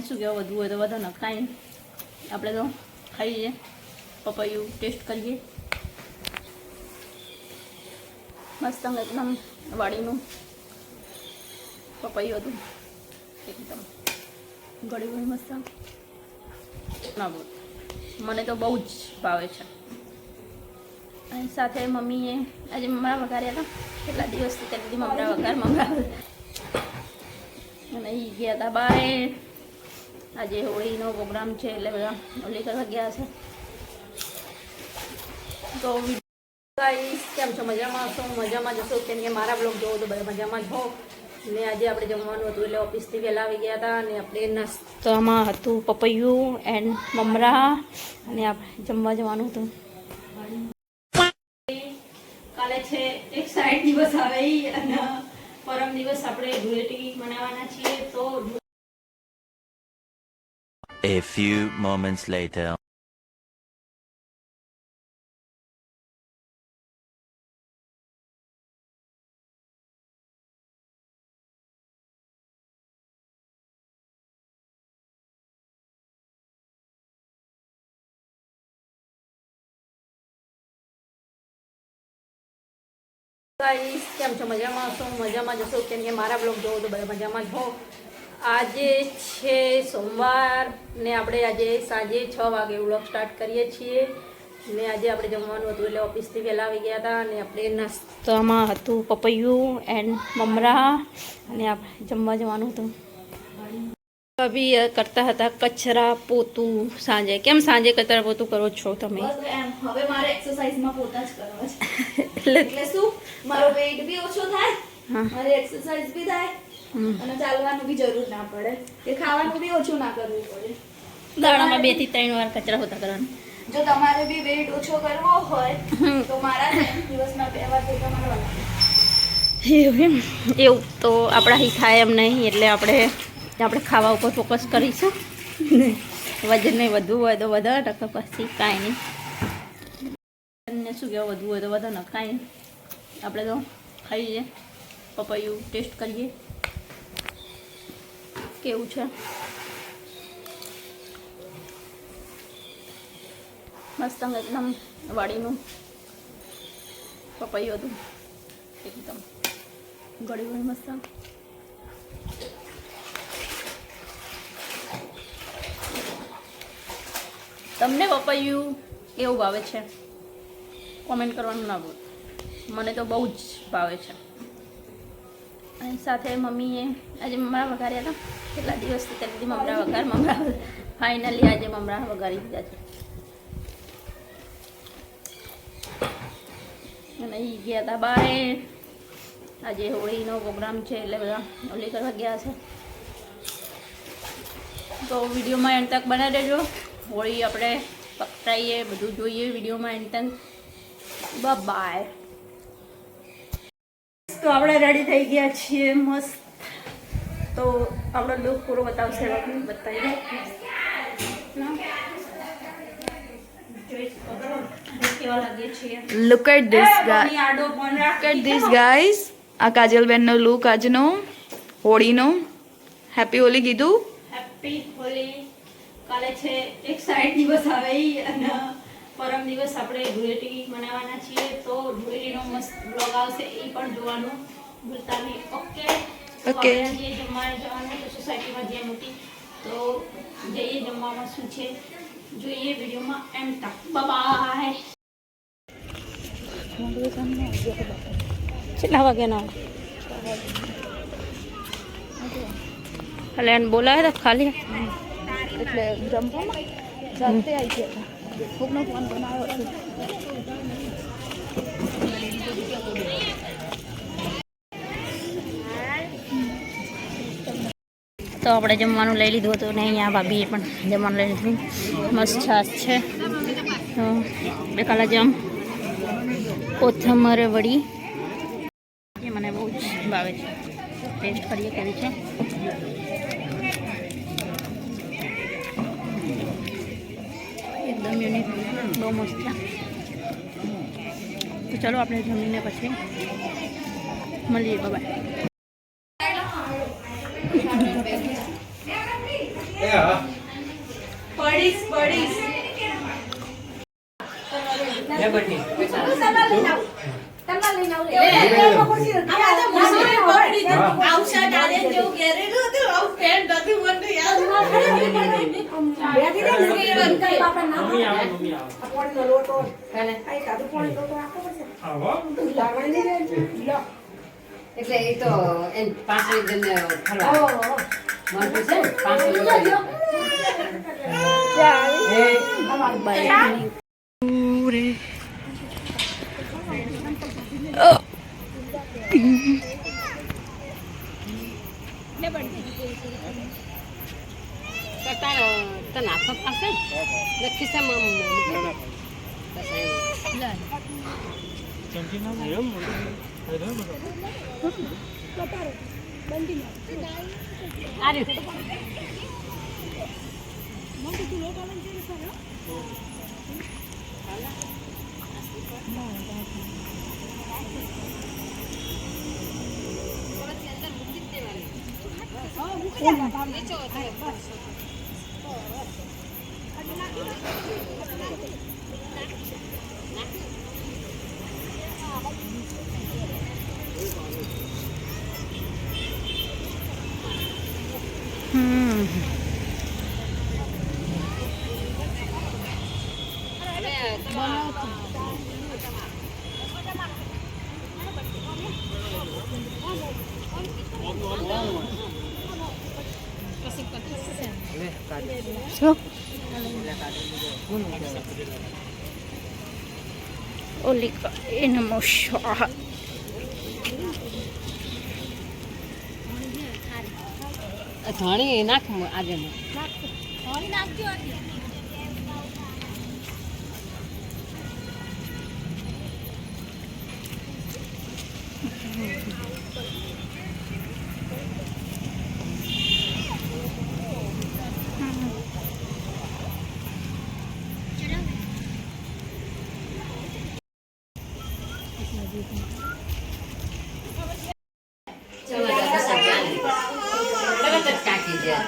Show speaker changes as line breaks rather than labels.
શું કહેવાય વધુ હોય તો વધુ ન ખાઈ આપણે તો ખાઈએ પપૈયું ટેસ્ટ કરીએ મસ્ત એકદમ વાડીનું પપૈયું હતું એકદમ ગળ્યું હોય મસ્ત ના બોલ મને તો બહુ જ ભાવે છે અને સાથે મમ્મીએ આજે મમરા વઘાર્યા હતા કેટલા દિવસથી કરી દીધી મમરા અને એ ગયા હતા બારે આજે હોળીનો પ્રોગ્રામ છે એટલે બધા હોળી કરવા ગયા છે તો ગાઈસ કેમ છો મજામાં છો મજામાં જશો કેમ કે મારા બ્લોગ જોવો તો બધા મજામાં જ હો ને આજે આપણે જમવાનું હતું એટલે ઓફિસથી વહેલા આવી ગયા હતા અને આપણે નાસ્તામાં હતું પપૈયું એન્ડ મમરા અને આપણે જમવા જવાનું હતું કાલે છે એક સાઈડ દિવસ આવે અને પરમ દિવસ આપણે ધૂળેટી મનાવવાના છીએ તો
A few moments later.
Guys કેમ છો મજામાં છો મજામાં જશો કેમ કે મારા બ્લોગ જોવો તો બધા મજામાં જ હો આજે છે સોમવાર ને આપણે આજે સાંજે 6 વાગે વ્લોગ સ્ટાર્ટ કરીએ છીએ ને આજે આપણે જમવાનું હતું એટલે ઓફિસથી વહેલા આવી ગયા હતા અને આપણે નાસ્તામાં હતું પપૈયું એન્ડ મમરા અને આપણે જમવા જવાનું હતું અભી કરતા હતા કચરા પોતું સાંજે કેમ સાંજે કચરા પોતું કરો છો તમે
હવે મારે એક્સરસાઇઝમાં પોતા જ કરવા છે એટલે શું મારો વેઇટ બી ઓછો થાય મારી એક્સરસાઇઝ બી થાય અને ચાલવાનું બી જરૂર ના પડે કે ખાવાનું બી ઓછું ના કરવું પડે
દાડામાં 2 થી 3 વાર કચરા પોતા કરવાનું
જો તમારે બી વેઇટ ઓછો કરવો હોય તો મારા દિવસમાં 2 વાર પોતા મારવાના
એવું તો આપણાથી થાય એમ નહીં એટલે આપણે ખાવા ઉપર ફોકસ કરીશું વજન નહીં વધવું હોય તો વધારે ટકા પછી કાંઈ નહીં શું કહેવાય વધવું હોય તો વધારે ન કાંઈ આપણે તો ખાઈએ પપૈયું ટેસ્ટ કરીએ કેવું છે મસ્ત એકદમ વાડીનું પપૈયું હતું એકદમ ગળ્યું હોય મસ્ત તમને પપૈયું કેવું ભાવે છે કોમેન્ટ કરવાનું ના ભૂલ મને તો બહુ જ ભાવે છે અને સાથે મમ્મીએ આજે મમરા વઘાર્યા હતા કેટલા દિવસથી કરી દીધી મમરા ફાઇનલી આજે મમરા વઘારી દીધા છે અને એ ગયા હતા બારે આજે હોળીનો પ્રોગ્રામ છે એટલે બધા હોળી કરવા ગયા છે તો વિડીયોમાં એન્ડ તક બનાવી દેજો હોળી આપણે પકડાઈએ બધું જોઈએ વિડીયોમાં એન્ડ તક બાય તો આપણે રેડી થઈ ગયા છીએ મસ્ત તો આપણો લુક પૂરો બતાવશે બતાવી કેવા લાગે છે
લુક એટ ધીસ ગાઈસ આ કાજલબેનનો લુક આજનો હોળીનો હેપી હોલી કીધું
હેપી હોલી કાલે છે એક સાઈડ દિવસ આવે અને પરમ દિવસ આપણે ધૂળેટી મનાવવાના છીએ તો ધૂળેટીનો મસ્ત બ્લોગ આવશે એ પણ જોવાનું ભૂલતા નહીં ઓકે
ઓકે
જે જમવા જવાનું સોસાયટીમાં જે મોટી તો જઈએ જમવામાં શું છે જોઈએ વિડીયોમાં એન્ડ તક બાય કેટલા વાગ્યાના એટલે એને બોલાવ્યા હતા ખાલી
એટલે જમવામાં જાતે આવી ગયા કોકનો ફોન બનાવ્યો હતો
તો આપણે જમવાનું લઈ લીધું હતું ને અહીંયા ભાભીએ પણ જમવાનું લઈ લીધું મસ્ત છાશ છે તો બે કાલા જમ કોથમર વડી એ મને બહુ જ ભાવે છે ટેસ્ટ કરીએ કેવી છે એકદમ યુનિક બહુ મસ્ત છે તો ચલો આપણે જમીને પછી મળીએ બાય
એટલે એ તો એમ 5 જણને ફરવા મળતું છે ને 500 તને હાથમાં પાસે ખિસ્સામાં
ઓલિકા એ નમો સ્વાહા.
ધણી નાખ આગળ કાકી જાય